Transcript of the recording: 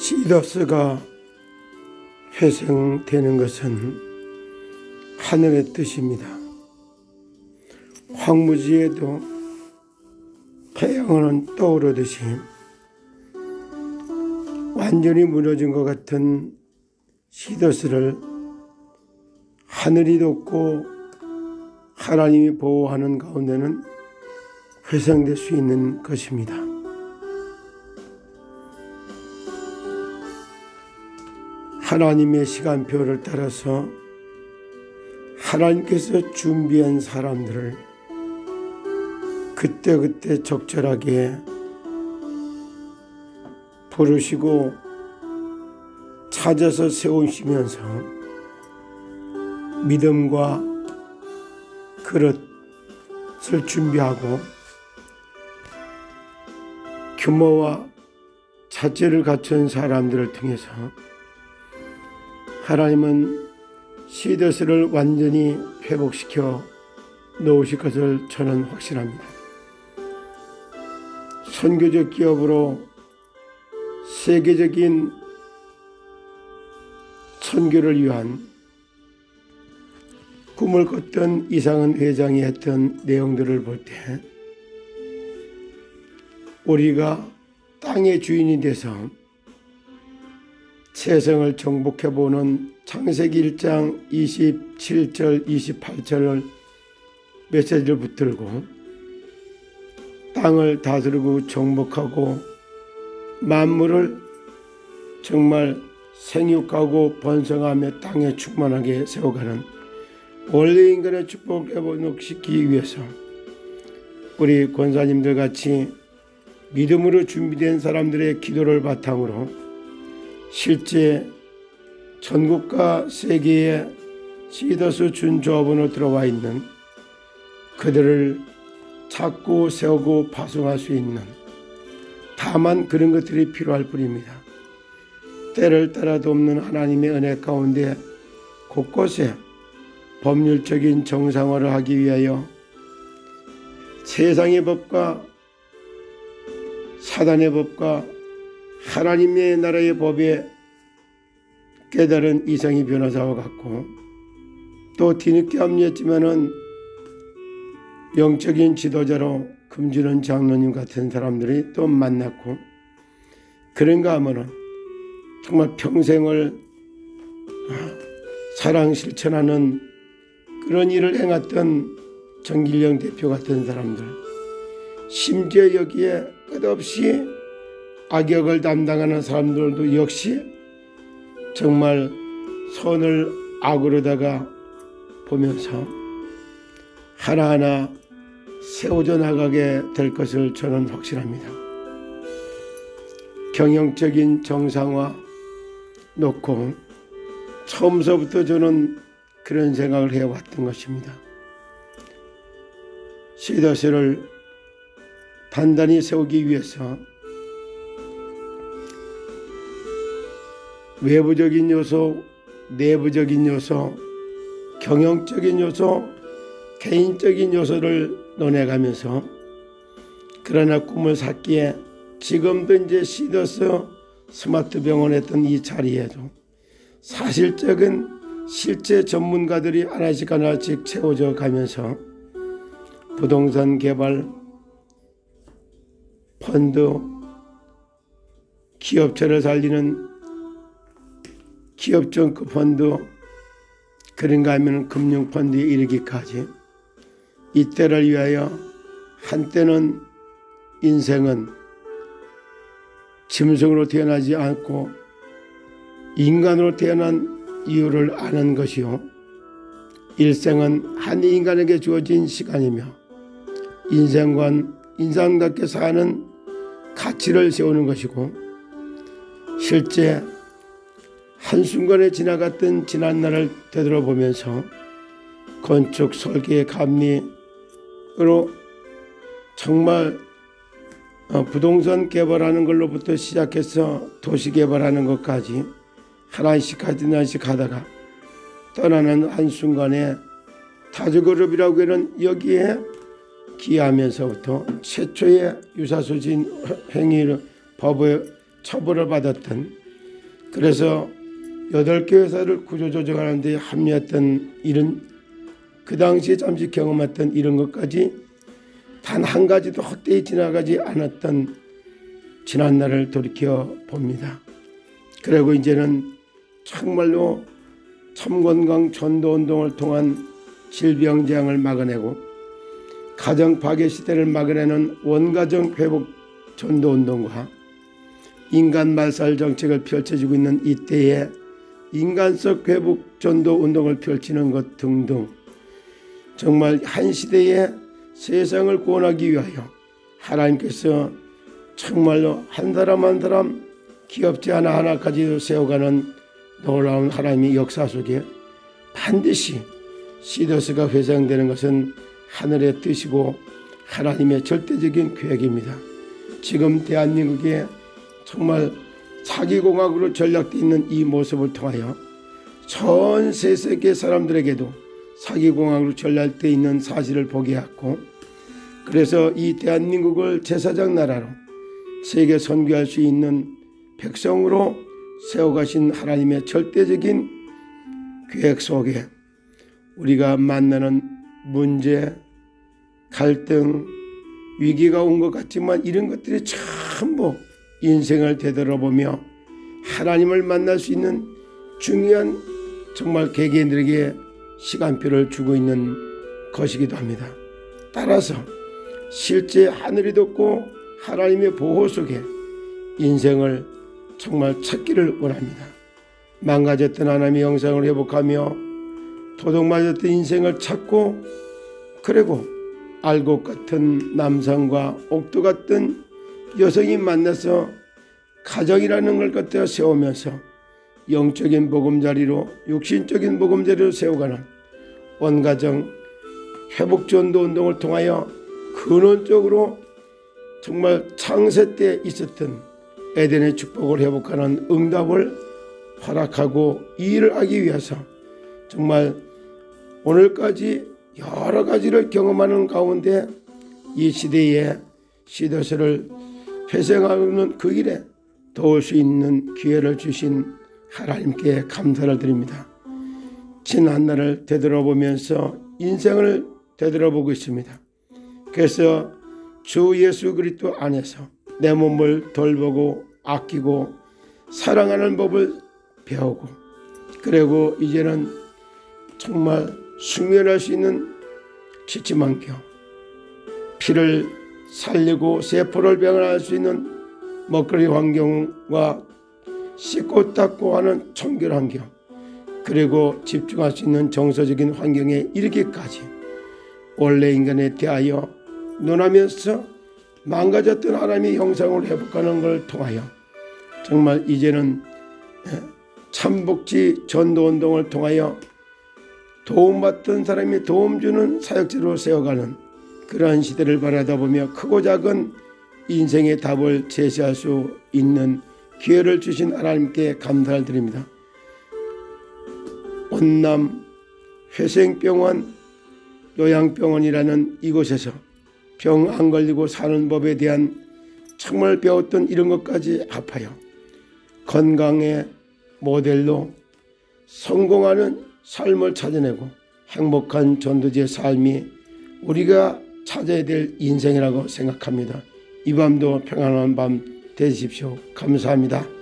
시더스가 회생되는 것은 하늘의 뜻입니다. 황무지에도 태양은 떠오르듯이 완전히 무너진 것 같은 시더스를 하늘이 돕고 하나님이 보호하는 가운데는 회생될 수 있는 것입니다. 하나님의 시간표를 따라서 하나님께서 준비한 사람들을 그때그때 적절하게 부르시고 찾아서 세우시면서 믿음과 그릇을 준비하고 규모와 자질을 갖춘 사람들을 통해서 하나님은 시더스를 완전히 회복시켜 놓으실 것을 저는 확신합니다. 선교적 기업으로 세계적인 선교를 위한 꿈을 꿨던 이상은 회장이 했던 내용들을 볼 때 우리가 땅의 주인이 돼서 세상을 정복해보는 창세기 1장 27절 28절을 메시지를 붙들고 땅을 다스리고 정복하고 만물을 정말 생육하고 번성하며 땅에 충만하게 세워가는 원래 인간의 축복을 회복시키기 위해서 우리 권사님들 같이 믿음으로 준비된 사람들의 기도를 바탕으로 실제 전국과 세계에 시더스 준조합원으로 들어와 있는 그들을 찾고 세우고 파송할 수 있는 다만 그런 것들이 필요할 뿐입니다. 때를 따라 돕는 하나님의 은혜 가운데 곳곳에 법률적인 정상화를 하기 위하여 세상의 법과 사단의 법과 하나님의 나라의 법에 깨달은 이성이 변호사와 같고 또 뒤늦게 합류했지만은 영적인 지도자로 금주는 장로님 같은 사람들이 또 만났고 그런가 하면은 정말 평생을 사랑 실천하는 그런 일을 행했던 정길영 대표 같은 사람들 심지어 여기에 끝없이 악역을 담당하는 사람들도 역시 정말 선을 악으로다가 보면서 하나하나 세워져 나가게 될 것을 저는 확신합니다. 경영적인 정상화 놓고 처음서부터 저는 그런 생각을 해왔던 것입니다. 시더스를 단단히 세우기 위해서 외부적인 요소, 내부적인 요소, 경영적인 요소, 개인적인 요소를 논해가면서 그러나 꿈을 샀기에 지금도 이제 시더스 스마트 병원 했던 이 자리에도 사실적인 실제 전문가들이 하나씩 채워져 가면서 부동산 개발 펀드, 기업체를 살리는 기업정크 펀드, 그런가 하면 금융펀드에 이르기까지 이때를 위하여 한때는 인생은 짐승으로 태어나지 않고 인간으로 태어난 이유를 아는 것이요 일생은 한 인간에게 주어진 시간이며 인생관 인상답게 사는 가치를 세우는 것이고 실제 한순간에 지나갔던 지난날을 되돌아보면서 건축 설계의 감리로 정말 부동산 개발하는 걸로부터 시작해서 도시 개발하는 것까지 하나씩 하다가 떠나는 한순간에 타주그룹이라고 하는 여기에 기하면서부터 최초의 유사소진 행위를 법의 처벌을 받았던 그래서 8개 회사를 구조조정하는 데 합류했던 일은 그 당시에 잠시 경험했던 이런 것까지 단 한 가지도 헛되이 지나가지 않았던 지난날을 돌이켜 봅니다. 그리고 이제는 정말로 참건강 전도운동을 통한 질병재앙을 막아내고 가정 파괴 시대를 막아내는 원가정 회복 전도운동과 인간 말살 정책을 펼쳐지고 있는 이때에 인간적 회복 전도운동을 펼치는 것 등등 정말 한 시대에 세상을 구원하기 위하여 하나님께서 정말로 한 사람 한 사람 기업체 하나하나까지 세워가는 놀라운 하나님의 역사 속에 반드시 시더스가 회상되는 것은 하늘의 뜻이고 하나님의 절대적인 계획입니다. 지금 대한민국에 정말 사기공학으로 전락되어 있는 이 모습을 통하여 전 세계 사람들에게도 사기공학으로 전락되어 있는 사실을 보게 하고 그래서 이 대한민국을 제사장 나라로 세계 선교할 수 있는 백성으로 세워가신 하나님의 절대적인 계획 속에 우리가 만나는 문제, 갈등, 위기가 온 것 같지만 이런 것들이 전부 인생을 되돌아보며 하나님을 만날 수 있는 중요한 정말 개개인들에게 시간표를 주고 있는 것이기도 합니다. 따라서 실제 하늘이 덮고 하나님의 보호 속에 인생을 정말 찾기를 원합니다. 망가졌던 하나님의 형상을 회복하며 도둑맞았던 인생을 찾고 그리고 알곡 같은 남성과 옥토 같은 여성이 만나서 가정이라는 걸 갖다 세우면서 영적인 보금자리로 육신적인 보금자리로 세워가는 원가정 회복전도 운동을 통하여 근원적으로 정말 창세 때 있었던 에덴의 축복을 회복하는 응답을 허락하고 이 일을 하기 위해서 정말 오늘까지 여러 가지를 경험하는 가운데 이 시대에 시더스를 회생하는 그 일에 도울 수 있는 기회를 주신 하나님께 감사를 드립니다. 지난 날을 되돌아보면서 인생을 되돌아보고 있습니다. 그래서 주 예수 그리스도 안에서 내 몸을 돌보고 아끼고 사랑하는 법을 배우고 그리고 이제는 정말 숙면할 수 있는 취침환경, 피를 살리고 세포를 병행할 수 있는 먹거리 환경과 씻고 닦고 하는 청결 환경 그리고 집중할 수 있는 정서적인 환경에 이르기까지 원래 인간에 대하여 논하면서 망가졌던 하나님의 형상을 회복하는 걸 통하여 정말 이제는 참복지 전도운동을 통하여 도움받던 사람이 도움 주는 사역지로 세워가는 그러한 시대를 바라다보며 크고 작은 인생의 답을 제시할 수 있는 기회를 주신 하나님께 감사를 드립니다. 온남 회생병원 요양병원이라는 이곳에서 병 안 걸리고 사는 법에 대한 정말 배웠던 이런 것까지 합하여 건강의 모델로 성공하는 삶을 찾아내고 행복한 전도지의 삶이 우리가 찾아야 될 인생이라고 생각합니다. 이 밤도 평안한 밤 되십시오. 감사합니다.